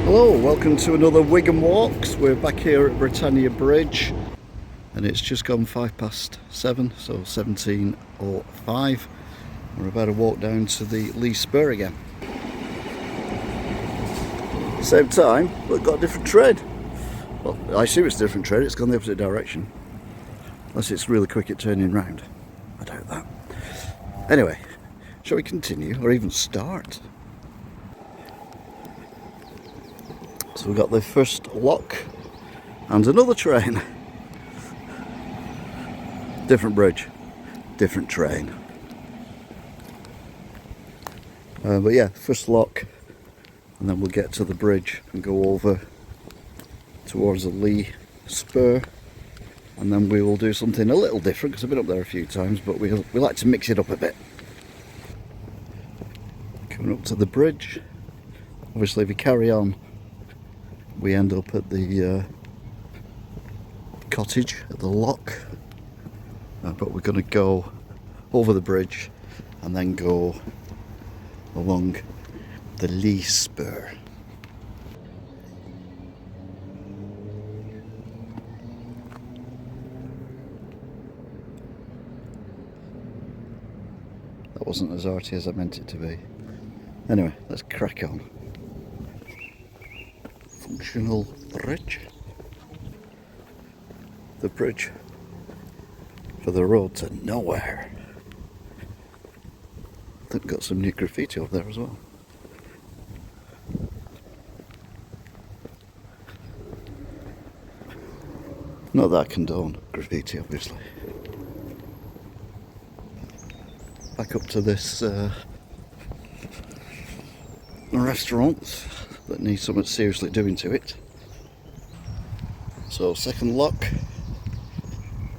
Hello, welcome to another Wigan Walks. We're back here at Britannia Bridge and it's just gone 7:05, so 17:05. We're about to walk down to the Leigh Spur again. Same time, but we've got a different trade. Well, I assume it's a different trade, it's gone the opposite direction. Unless it's really quick at turning round. I doubt that. Anyway, shall we continue or even start? So we've got the first lock and another train. Different bridge, different train. But yeah, first lock, and then we'll get to the bridge and go over towards the Leigh Spur, and then we will do something a little different because I've been up there a few times, but we like to mix it up a bit. Coming up to the bridge. Obviously if we carry on, we end up at the cottage at the lock, but we're going to go over the bridge and then go along the Leigh Spur. That wasn't as arty as I meant it to be. Anyway, let's crack on. Functional bridge. The bridge for the road to nowhere. I think we've got some new graffiti up there as well. Not that I condone graffiti, obviously. Back up to this restaurant that needs something seriously doing to it. So second lock,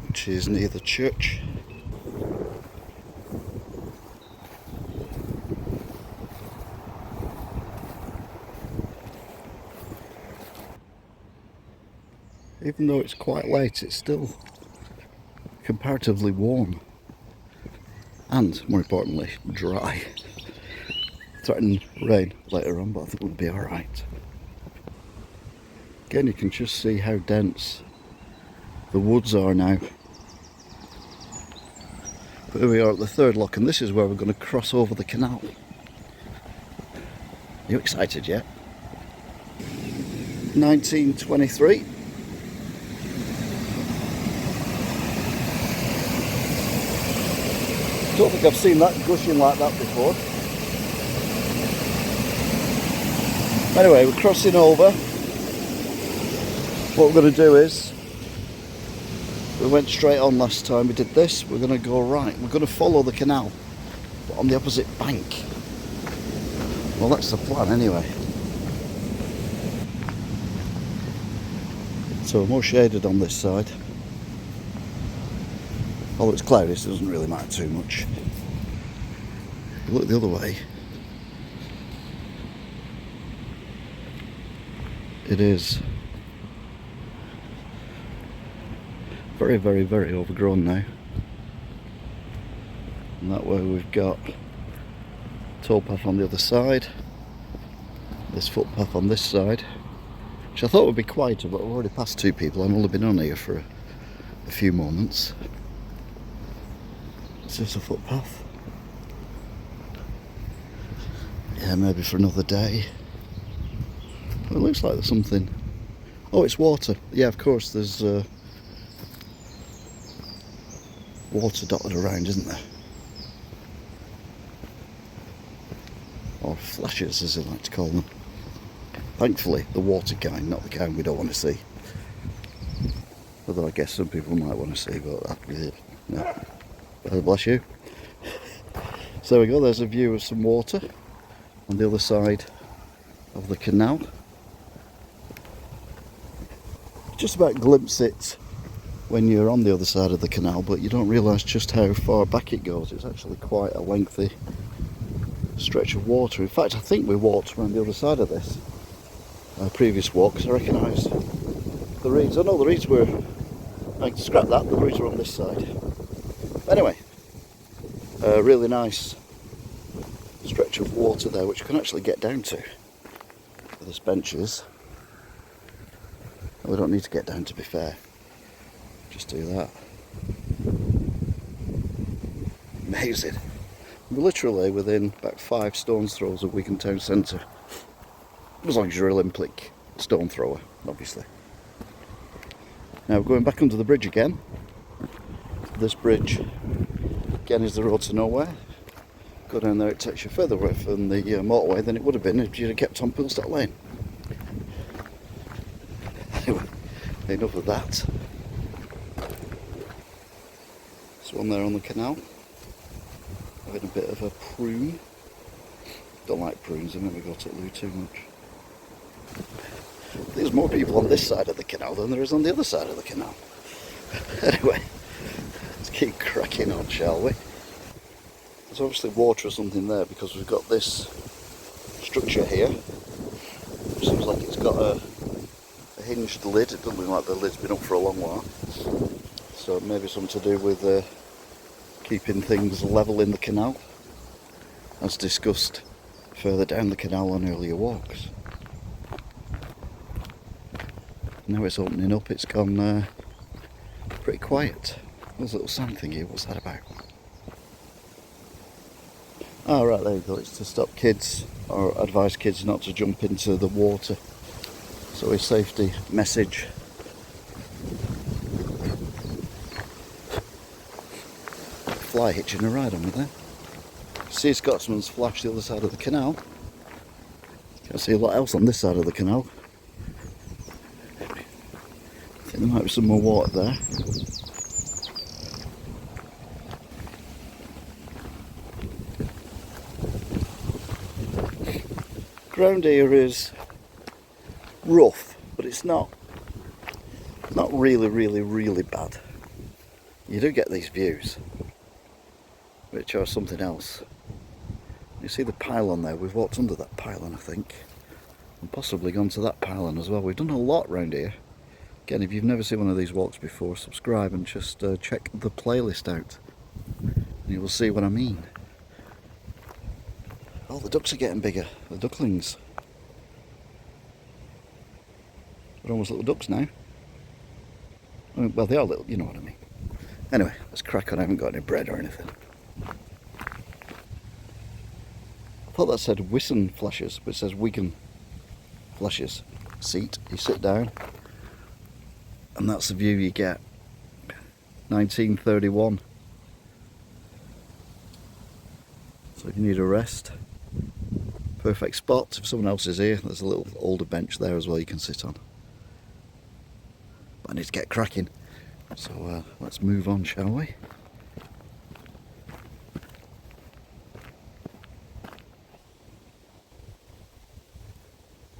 which is near the church. Even though it's quite late, it's still comparatively warm and, more importantly, dry. Threatening rain later on, but I think we'll be alright. Again, you can just see how dense the woods are now. But here we are at the third lock, and this is where we're going to cross over the canal. Are you excited yet? 1923. Don't think I've seen that gushing like that before. Anyway, we're crossing over. What we're going to do is, we went straight on last time, we did this, we're going to go right. We're going to follow the canal, but on the opposite bank. Well, that's the plan anyway. So more shaded on this side. Although it's cloudy, so it doesn't really matter too much. If you look the other way, it is very, very, very overgrown now. And that way we've got towpath on the other side, this footpath on this side, which I thought would be quieter, but I've already passed two people. I've only been on here for a few moments. This is a footpath. Yeah, maybe for another day. Well, it looks like there's something. Oh, it's water. Yeah, of course, there's water dotted around, isn't there? Or flashes, as they like to call them. Thankfully, the water kind, not the kind we don't want to see. Although I guess some people might want to see, but that, no. Bless you. So there we go, there's a view of some water on the other side of the canal. Just about glimpse it when you're on the other side of the canal, but you don't realise just how far back it goes. It's actually quite a lengthy stretch of water. In fact, I think we walked around the other side of this previous walk, because I recognise the reeds. Oh no, the reeds were, I can scrap that, the reeds were on this side. Anyway, really nice stretch of water there, which you can actually get down to. where this bench is. We don't need to get down, to be fair. Just do that. Amazing. We're literally within about 5 stone's throws of Wigan town centre. As long as you're an Olympic stone thrower, obviously. Now we're going back under the bridge again. This bridge, again, is the road to nowhere. Go down there, it takes you further away from the motorway than it would have been if you'd have kept on Pilstock Lane. Anyway, enough of that. There's one there on the canal, having a bit of a prune. Don't like prunes, they make me go to the loo too much. There's more people on this side of the canal than there is on the other side of the canal. Anyway, let's keep cracking on, shall we? There's obviously water or something there because we've got this structure here. It seems like it's got a hinged lid. It doesn't look like the lid's been up for a long while. So maybe something to do with keeping things level in the canal, as discussed further down the canal on earlier walks. Now it's opening up, it's gone pretty quiet. There's a little sound thingy, what's that about? Oh right, there you go, it's to stop kids, or advise kids not to jump into the water. So a safety message. Fly hitching a ride on me there. See Scotsmans flash the other side of the canal. Can't see a lot else on this side of the canal. I think there might be some more water there. Ground here is rough, but it's not really bad. You do get these views, which are something else. You see the pylon there, we've walked under that pylon I think, and possibly gone to that pylon as well. We've done a lot round here. Again, if you've never seen one of these walks before, subscribe and just check the playlist out and you will see what I mean. Oh, the ducks are getting bigger, the ducklings. They're almost little ducks now. I mean, well, they are little, you know what I mean. Anyway, let's crack on. I haven't got any bread or anything. I thought that said Wigan flashes, but it says Wigan flashes. Seat, you sit down, and that's the view you get. 1931. So if you need a rest, perfect spot. If someone else is here, there's a little older bench there as well you can sit on. But I need to get cracking. So let's move on, shall we?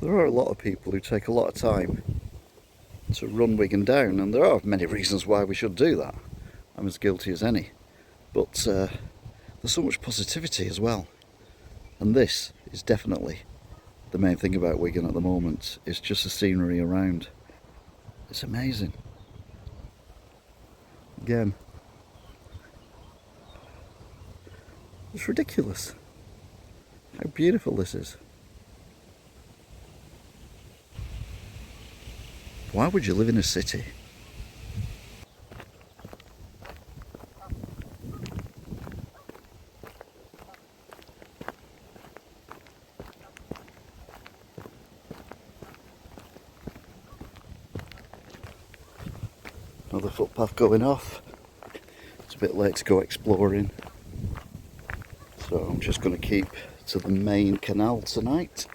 There are a lot of people who take a lot of time to run Wigan down, and there are many reasons why we should do that. I'm as guilty as any. But there's so much positivity as well. And this is definitely the main thing about Wigan at the moment. It's just the scenery around. It's amazing. Again, it's ridiculous how beautiful this is. Why would you live in a city? Another footpath going off. It's a bit late to go exploring, so I'm just going to keep to the main canal tonight.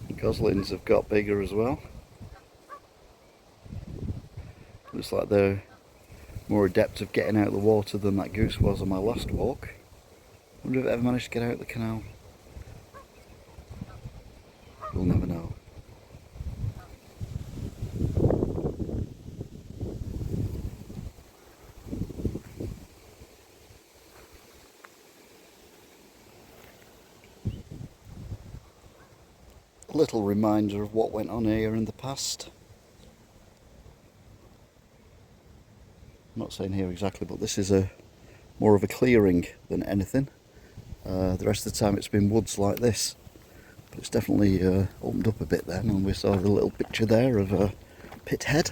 The goslings have got bigger as well. Looks like they're more adept of getting out of the water than that goose was on my last walk. I wonder if it ever managed to get out of the canal. We'll never know. A little reminder of what went on here in the past. I'm not saying here exactly, but this is more of a clearing than anything. The rest of the time it's been woods like this. But it's definitely opened up a bit then, and we saw the little picture there of a pit head.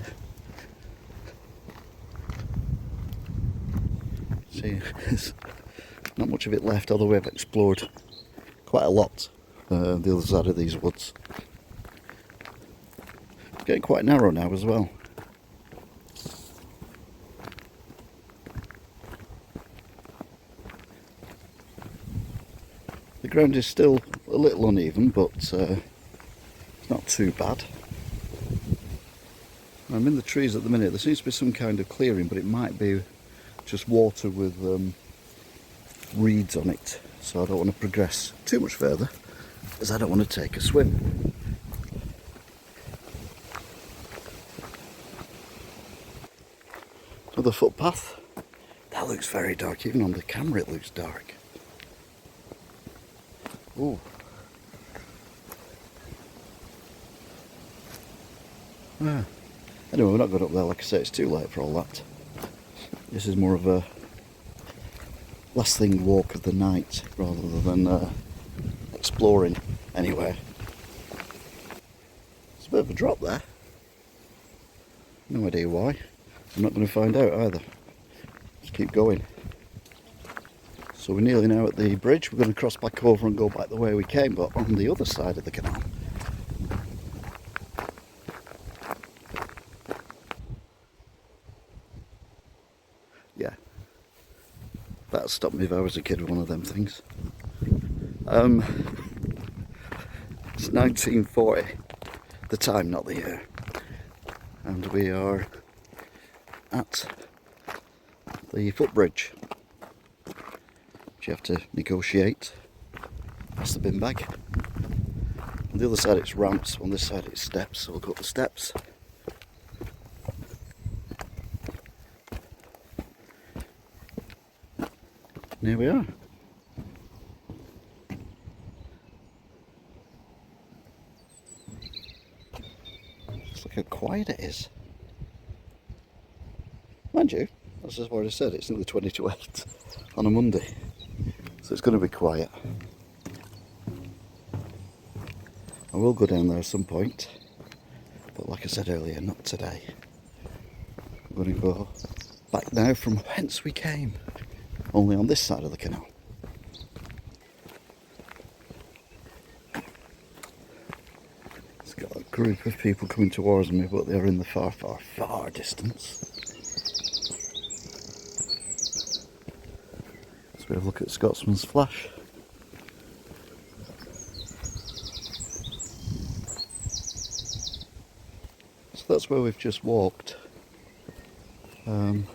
See, there's not much of it left, although we've explored quite a lot the other side of these woods. It's getting quite narrow now as well. The ground is still a little uneven, but it's not too bad. I'm in the trees at the minute. There seems to be some kind of clearing, but it might be just water with reeds on it. So I don't want to progress too much further, as I don't want to take a swim. Another footpath. That looks very dark. Even on the camera it looks dark. Ooh. Ah. Anyway, we're not going up there. Like I say, it's too late for all that. This is more of a last thing walk of the night rather than exploring anywhere. It's a bit of a drop there. No idea why. I'm not going to find out either. Just keep going. So we're nearly now at the bridge. We're going to cross back over and go back the way we came, but on the other side of the canal. Yeah. That stopped me if I was a kid with one of them things. It's 1940. The time, not the year. And we are at the footbridge. You have to negotiate past the bin bag. On the other side it's ramps, on this side it's steps, so we'll go up the steps. And here we are. Just look how quiet it is. Mind you, as I've already said, it's nearly 20 to 8 on a Monday. So it's going to be quiet. I will go down there at some point, but like I said earlier, not today. I'm going to go back now from whence we came, only on this side of the canal. It's got a group of people coming towards me, but they're in the far, far, far distance. We have a look at Scotsman's flash. So that's where we've just walked. Can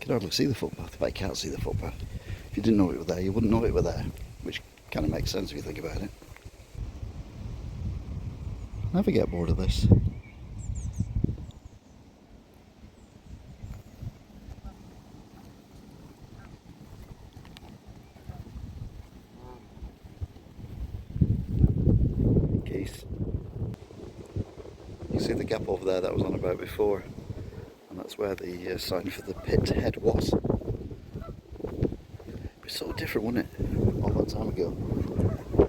hardly see the footpath, but I can't see the footpath. If you didn't know it were there, you wouldn't know it were there, which kind of makes sense if you think about it. Never get bored of this. You see the gap over there that I was on about before, and that's where the sign for the pit head was. It was so different, wasn't it? All that time ago.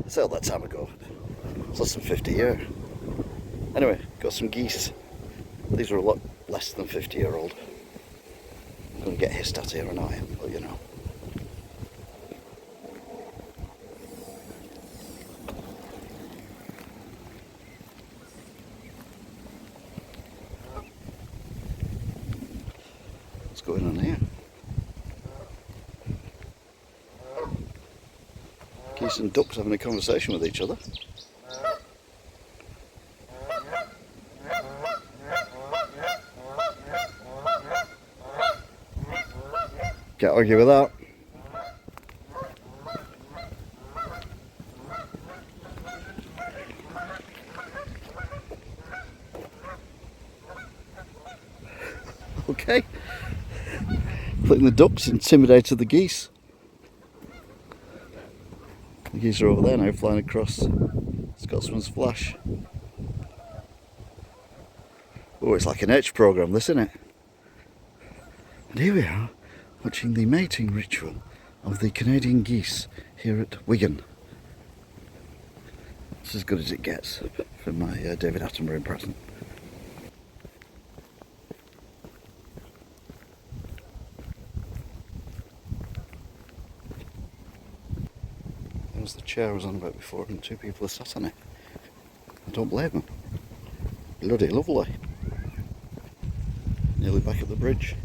I say all that time ago. It's less than 50 years. Anyway, got some geese. These are a lot less than 50-year-old. I'm going to get hissed at here, and I am, but you know. What's going on here? Geese and ducks having a conversation with each other. Can't argue with that. Okay. I think the ducks intimidated the geese. The geese are over there now, flying across Scotsman's flash. Oh, it's like an H programme, this, isn't it? And here we are, watching the mating ritual of the Canadian geese here at Wigan. It's as good as it gets for my David Attenborough impression. There's the chair I was on about before, and 2 people are sat on it. I don't blame them. Bloody lovely. Nearly back at the bridge.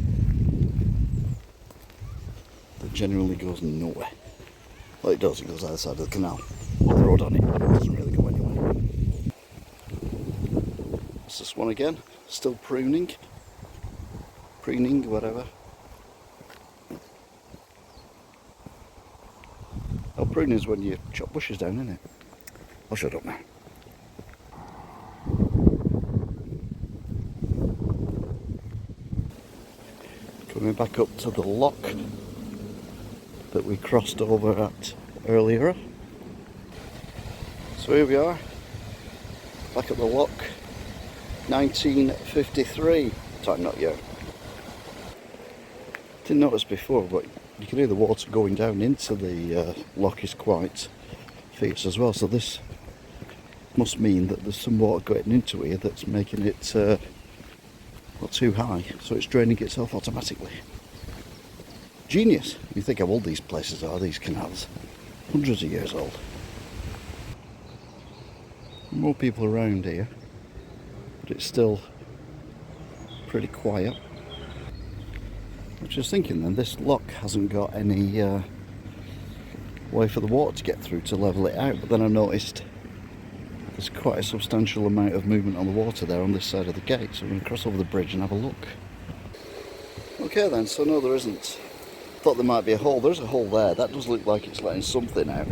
That genuinely goes nowhere. Well, it does, it goes either side of the canal. Well, the road on it doesn't really go anywhere. It's this one again, still pruning, whatever. Oh, pruning is when you chop bushes down, isn't it? I'll shut up now. Coming back up to the lock that we crossed over at earlier. So here we are, back at the lock, 1953, time not year. Didn't notice before, but you can hear the water going down into the lock is quite fierce as well, so this must mean that there's some water going into here that's making it not too high, so it's draining itself automatically. Genius! You think how old these places are, these canals. Hundreds of years old. More people around here, but it's still pretty quiet. I was just thinking then, this lock hasn't got any way for the water to get through to level it out, but then I noticed there's quite a substantial amount of movement on the water there on this side of the gate, so I'm going to cross over the bridge and have a look. Okay then, so no there isn't. Thought there might be a hole. There's a hole there. That does look like it's letting something out.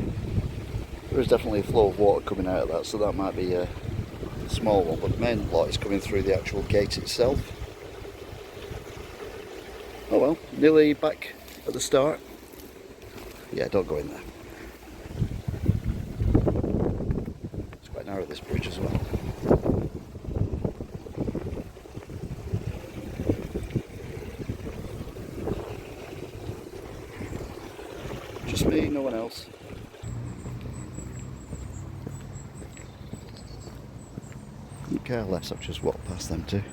There is definitely a flow of water coming out of that, so that might be a small one, but the main lot is coming through the actual gate itself. Oh well, nearly back at the start. Yeah, don't go in there. It's quite narrow, this bridge as well. Just me, no one else. Couldn't care less, I've just walked past them too.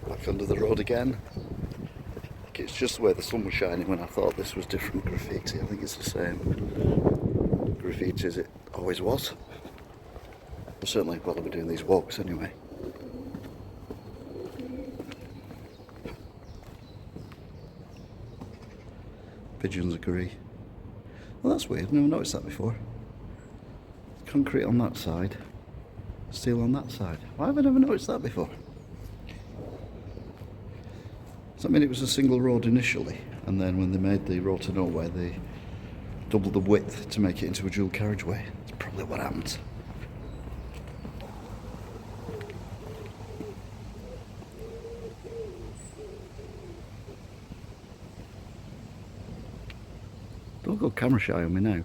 Back under the road again. I think it's just where the sun was shining when I thought this was different graffiti. I think it's the same graffiti as it always was. But certainly while I've been doing these walks anyway. Pigeons agree. Well, that's weird, I've never noticed that before. Concrete on that side, steel on that side. Why have I never noticed that before? Does that mean it was a single road initially, and then when they made the road to nowhere they doubled the width to make it into a dual carriageway? That's probably what happened. Don't go camera shy on me now.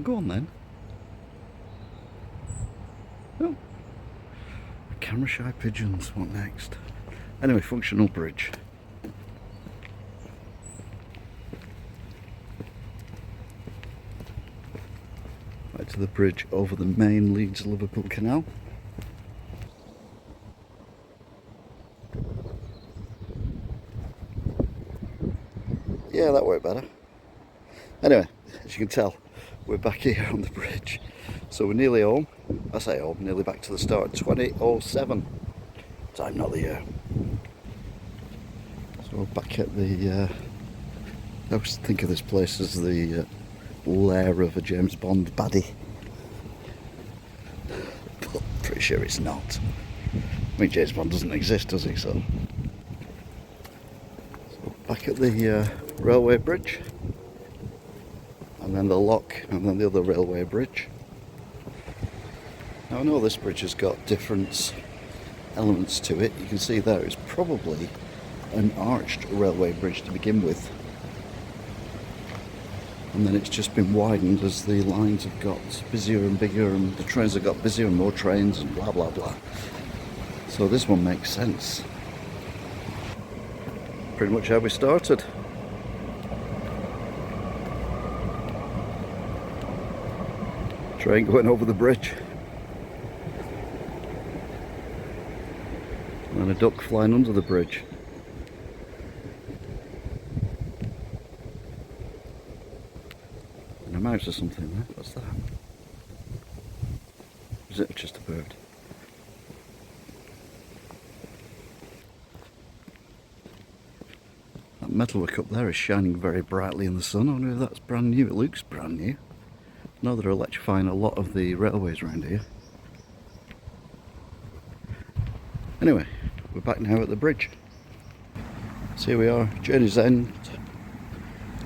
Go on then. Oh. Camera shy pigeons, what next? Anyway, functional bridge. Right to the bridge over the main Leeds Liverpool Canal. Yeah, that worked better. Anyway, as you can tell, we're back here on the bridge, so we're nearly home. I say home, nearly back to the start. 20:07, time not the year. So we're back at the I always think of this place as the lair of a James Bond baddie, but pretty sure it's not. I mean, James Bond doesn't exist, does he? So Back at the railway bridge, and then the lock, and then the other railway bridge. Now I know this bridge has got different elements to it. You can see there it's probably an arched railway bridge to begin with, and then it's just been widened as the lines have got busier and bigger, and the trains have got busier and more trains and blah blah blah. So this one makes sense. Pretty much how we started. Train going over the bridge. And a duck flying under the bridge. And a mouse or something there. What's that? Is it just a bird? That metalwork up there is shining very brightly in the sun. I wonder if that's brand new. It looks brand new. I know they're electrifying a lot of the railways around here. Anyway, we're back now at the bridge. So here we are, Journey's End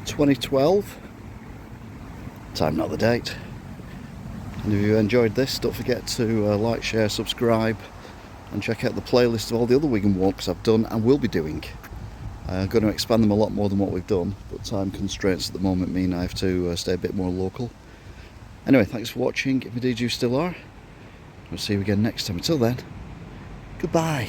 2012. Time, not the date. And if you enjoyed this, don't forget to like, share, subscribe, and check out the playlist of all the other Wigan walks I've done and will be doing. I'm going to expand them a lot more than what we've done, but time constraints at the moment mean I have to stay a bit more local. Anyway, thanks for watching, if indeed you still are. We'll see you again next time. Until then, goodbye.